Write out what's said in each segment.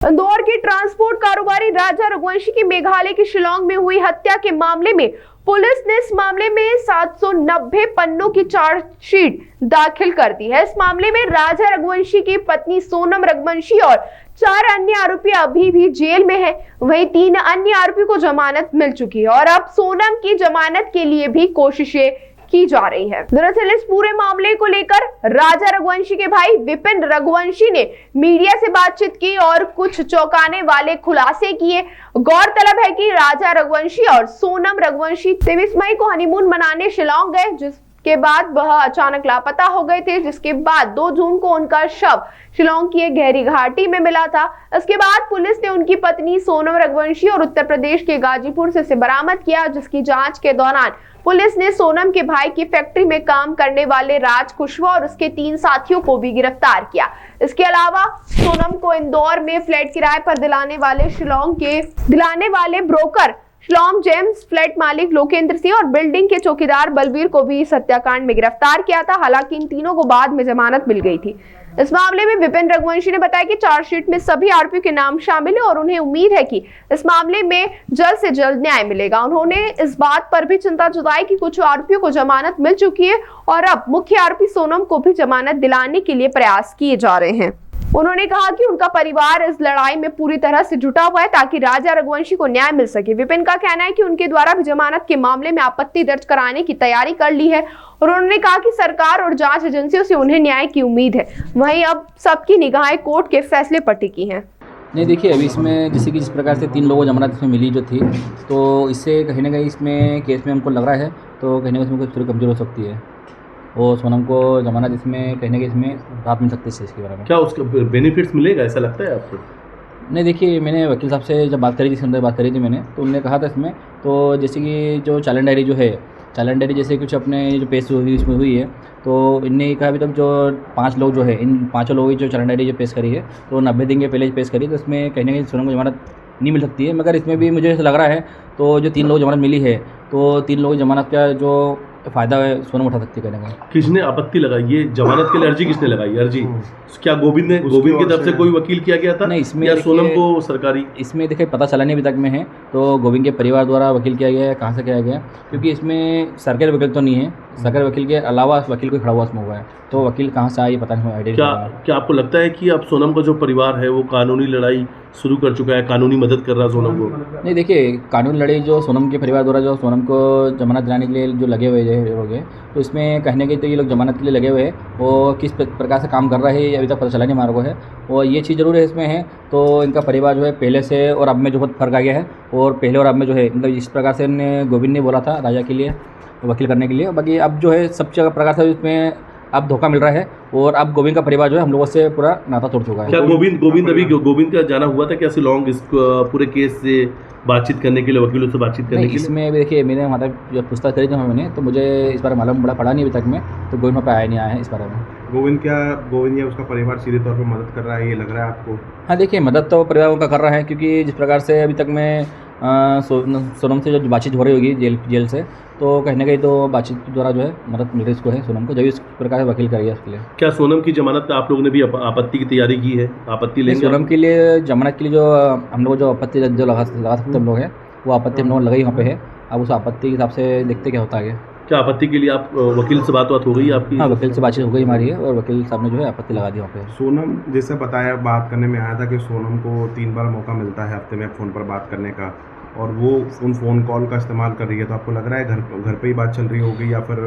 इंदौर के ट्रांसपोर्ट कारोबारी राजा रघुवंशी की मेघालय के शिलांग में हुई हत्या के मामले में पुलिस ने इस मामले में 790 पन्नों की चार्जशीट दाखिल कर दी है। इस मामले में राजा रघुवंशी की पत्नी सोनम रघुवंशी और 4 अन्य आरोपी अभी भी जेल में हैं। वहीं 3 अन्य आरोपी को जमानत मिल चुकी है और अब सोनम की जमानत के लिए भी कोशिशें की जा रही है। दरअसल इस पूरे मामले को लेकर राजा रघुवंशी के भाई विपिन रघुवंशी ने मीडिया से बातचीत की और कुछ चौंकाने वाले खुलासे किए। गौरतलब है कि राजा रघुवंशी और सोनम रघुवंशी 23 मई को हनीमून मनाने शिलांग गए, जिसके बाद वह अचानक लापता हो गए थे, जिसके बाद 2 जून को उनका शव शिलांग की एक गहरी घाटी में मिला था। इसके बाद पुलिस ने उनकी पत्नी सोनम रघुवंशी और उत्तर प्रदेश के गाजीपुर से बरामद किया, जिसकी जांच के दौरान पुलिस ने सोनम के भाई की फैक्ट्री में काम करने वाले राज कुशवाहा और उसके 3 साथियों को भी गिरफ्तार किया। इसके अलावा सोनम को इंदौर में फ्लैट किराए पर दिलाने वाले ब्रोकर शिलांग जेम्स, फ्लैट मालिक लोकेंद्र सिंह और बिल्डिंग के चौकीदार बलबीर को भी इस हत्याकांड में गिरफ्तार किया था। हालांकि इन तीनों को बाद में जमानत मिल गई थी। इस मामले में विपिन रघुवंशी ने बताया कि चार्जशीट में सभी आरोपियों के नाम शामिल है और उन्हें उम्मीद है कि इस मामले में जल्द से जल्द न्याय मिलेगा। उन्होंने इस बात पर भी चिंता जताई कि कुछ आरोपियों को जमानत मिल चुकी है और अब मुख्य आरोपी सोनम को भी जमानत दिलाने के लिए प्रयास किए जा रहे हैं। उन्होंने कहा कि उनका परिवार इस लड़ाई में पूरी तरह से जुटा हुआ है ताकि राजा रघुवंशी को न्याय मिल सके। विपिन का कहना है कि उनके द्वारा भी जमानत के मामले में आपत्ति दर्ज कराने की तैयारी कर ली है और उन्होंने कहा कि सरकार और जांच एजेंसियों से उन्हें न्याय की उम्मीद है। वहीं अब सबकी निगाहें कोर्ट के फैसले पर टिकी हैं। नहीं, देखिए, अभी इसमें जैसे कि जिस प्रकार से 3 लोगों को जमानत इसमें मिली जो थी, तो इससे कहीं ना कहीं इसमें केस में हमको लग रहा है तो कहीं ना कहीं इसमें कुछ थोड़ी कमजोर हो सकती है और सोनम को जमानत इसमें कहीं ना कहीं इसमें राहत मिल सकती है इसके बारे में। क्या उसका बेनिफिट्स मिलेगा, ऐसा लगता है आपको? नहीं, देखिए, मैंने वकील साहब से जब बात करी, जिसके अंदर बात करी थी मैंने, तो उन्होंने कहा था इसमें तो जैसे कि जो चालान डायरी जो है, चालान डायरी जैसे कुछ अपने जो पेश हुई इसमें हुई है, तो इनने कहा अभी तक जो 5 लोग जो है, इन 5 लोगों की जो चालान डायरी जो पेश करी है तो 90 दिन के पहले पेश करी, तो इसमें कहीं ना कहीं सोनम को जमानत नहीं मिल सकती है। मगर इसमें भी मुझे ऐसा लग रहा है तो जो 3 लोग जमानत मिली है तो 3 लोगों की जमानत का जो फ़ायदा है सोनम उठा सकती है। कहने का किसने आपत्ति लगाई, ये जमानत के लिए अर्जी किसने लगाई? अर्जी क्या गोविंद की तरफ से कोई वकील किया गया था? नहीं, इसमें या सोनम को सरकारी? इसमें देखिए पता चला नहीं अभी तक में है, तो गोविंद के परिवार द्वारा वकील किया गया है, कहाँ से किया गया, क्योंकि इसमें सरकारी वकील तो नहीं है, सरकारी वकील के अलावा वकील कोई खड़ा हुआ इसमें हुआ है, तो वकील कहाँ से आया ये पता नहीं आइडिया। क्या आपको लगता है कि अब सोनम का जो परिवार है वो कानूनी लड़ाई शुरू कर चुका है, कानूनी मदद कर रहा है सोनम को? नहीं, देखिए, कानूनी लड़ाई जो सोनम के परिवार द्वारा जो सोनम को जमानत दिलाने के लिए जो लगे हुए लोग हैं, तो इसमें कहने के तो ये लोग जमानत के लिए लगे हुए हैं और किस प्रकार से काम कर रहे हैं अभी तक पता चला नहीं हमारे को है। और ये चीज़ ज़रूर है इसमें है, तो इनका परिवार जो है पहले से और अब में जो बहुत फ़र्क आ गया है और पहले और अब में जो है, मतलब इस प्रकार से गोविंद ने बोला था राजा के लिए वकील करने के लिए, बाकी अब जो है सब जगह प्रकार से इसमें अब धोखा मिल रहा है और अब गोविंद का परिवार जो है हम लोगों से पूरा नाता तोड़ चुका है। क्या गोविंद का जाना हुआ था क्या शिलांग इस पूरे केस से बातचीत करने के लिए, वकीलों से बातचीत करने के लिए? इसमें देखिए, मैंने मतलब जब पूछताछ करी थी मैंने, तो मुझे इस बारे में मालूम पड़ा नहीं अभी तक में, तो गोविंद वहाँ पे आया नहीं आया है इस बारे में। गोविंद या उसका परिवार सीधे तौर पर मदद कर रहा है, ये लग रहा है आपको? हाँ, देखिए, मदद तो परिवार का कर रहा है, क्योंकि जिस प्रकार से अभी तक में सोनम से जो बातचीत हो रही होगी जेल से, तो कहीं ना कहीं तो बातचीत द्वारा जो है मदद मिल रही इसको है सोनम को, जब इस प्रकार से वकील करिए उसके लिए। क्या सोनम की जमानत पे आप लोगों ने भी आपत्ति की तैयारी की है? आपत्ति लेंगे सोनम के लिए जमानत के लिए जो हम लोग जो आपत्ति जो लगा सकते हम लोग हैं, वो आपत्ति हम लोग लगाई वहाँ पे है। अब उस आपत्ति के हिसाब से देखते क्या होता है आगे। क्या आपत्ति के लिए आप वकील से बात हो गई आपकी? हाँ, वकील से बातचीत हो गई हमारी है और वकील साहब ने जो है आपत्ति लगा दी वहाँ पे। सोनम जैसे बताया, बात करने में आया था कि सोनम को 3 बार मौका मिलता है हफ्ते में फ़ोन पर बात करने का और वो उन फ़ोन कॉल का इस्तेमाल कर रही है, तो आपको लग रहा है घर पे ही बात चल रही होगी या फिर?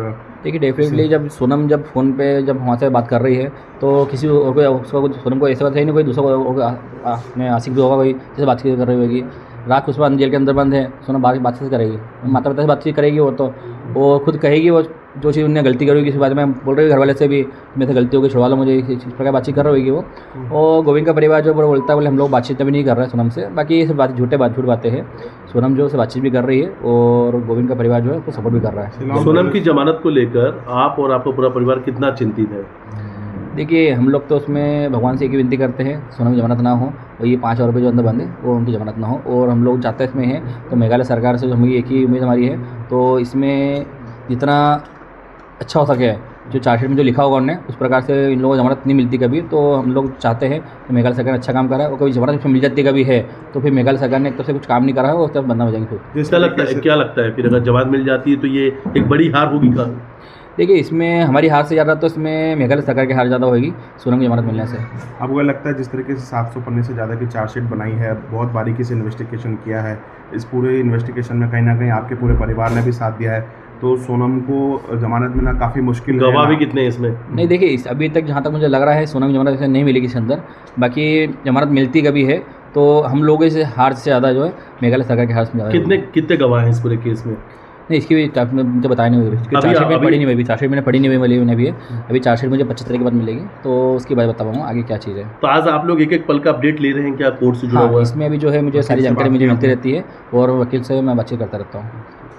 देखिए, डेफिनेटली जब सोनम जब फ़ोन पे जब वहाँ से बात कर रही है तो किसी और को सोनम को ऐसा बात है नहीं, कोई दूसरा अपने आशिक भी होगा, कोई जैसे बातचीत कर रही होगी। रात कुछ जेल के अंदर बंद है, सोनम बातचीत करेगी, माता पिता से बातचीत करेगी, वो खुद कहेगी वो जो चीज़ उन्हें गलती करेगी, किसी बात में बोल रही है घर वाले से भी मेरे से गलती होगी, छुड़वा लो मुझे, इस प्रकार बातचीत कर रही होगी वो। और गोविंद का परिवार जो बोलता है बोले हम लोग बातचीत अभी नहीं कर रहे हैं सोनम से, बाकी ये सब बात झूठ बातें हैं। सोनम जो से बातचीत भी कर रही है और गोविंद का परिवार जो है उसको सपोर्ट भी कर रहा है। सोनम की जमानत को लेकर आप और आपका पूरा परिवार कितना चिंतित है? देखिए, हम लोग तो उसमें भगवान से एक ही विनती करते हैं सोनम की जमानत ना हो और ये 5 आरोपी जो अंदर बंद है वो उनकी जमानत ना हो, और हम लोग चाहते इसमें हैं तो मेघालय सरकार से हमें एक ही उम्मीद हमारी है, तो इसमें जितना अच्छा हो सके जो चार्जशीट में जो लिखा होगा उन्होंने उस प्रकार से इन लोगों को जमानत नहीं मिलती कभी। तो हम लोग चाहते हैं कि मेघालय सरकार ने अच्छा काम करा है, और कभी जमानत उसमें मिल जाती कभी है तो फिर मेघालय सरकार ने एक तरफ से कुछ काम नहीं करा है और तब बंदा हो जाएंगे फिर। क्या लगता है फिर अगर जमानत मिल जाती है तो ये एक बड़ी हार होगी का? देखिए, इसमें हमारी हार से ज़्यादा तो इसमें मेघालय सरकार की हार ज़्यादा होगी सोनम की जमानत मिलने से। आपको क्या लगता है जिस तरीके से 700 पन्ने से ज़्यादा की चार्जशीट बनाई है, बहुत बारीकी से इन्वेस्टिगेशन किया है, इस पूरे इन्वेस्टिगेशन में कहीं ना कहीं आपके पूरे परिवार ने भी साथ दिया है, तो सोनम को जमानत मिलना काफ़ी मुश्किल है? गवाह भी कितने हैं इसमें? नहीं, देखिए अभी तक जहाँ तक मुझे लग रहा है सोनम की जमानत नहीं मिलेगी इसके अंदर। बाकी जमानत मिलती कभी है तो हम लोगों से हार से ज़्यादा जो है मेघालय सरकार के हार से ज़्यादा। कितने गवाह हैं इस पूरे केस में? नहीं, इसकी भी मुझे बताया नहीं हुई, चार्जशीट में पढ़ी नहीं हुई, चार्जशीट मैंने पढ़ी नहीं हुई मैंने भी है। अभी चार्जशीट मुझे 25 तारीख के बाद मिलेगी तो उसके बाद बता पाऊँगा आगे क्या चीज़ है। तो आज आप लोग एक एक पल का अपडेट ले रहे हैं क्या कोर्ट से जुड़ा हाँ, हुआ? इसमें अभी जो है मुझे सारी जानकारी मुझे मिलती रहती है और वकील से मैं बातचीत करता रहता हूँ।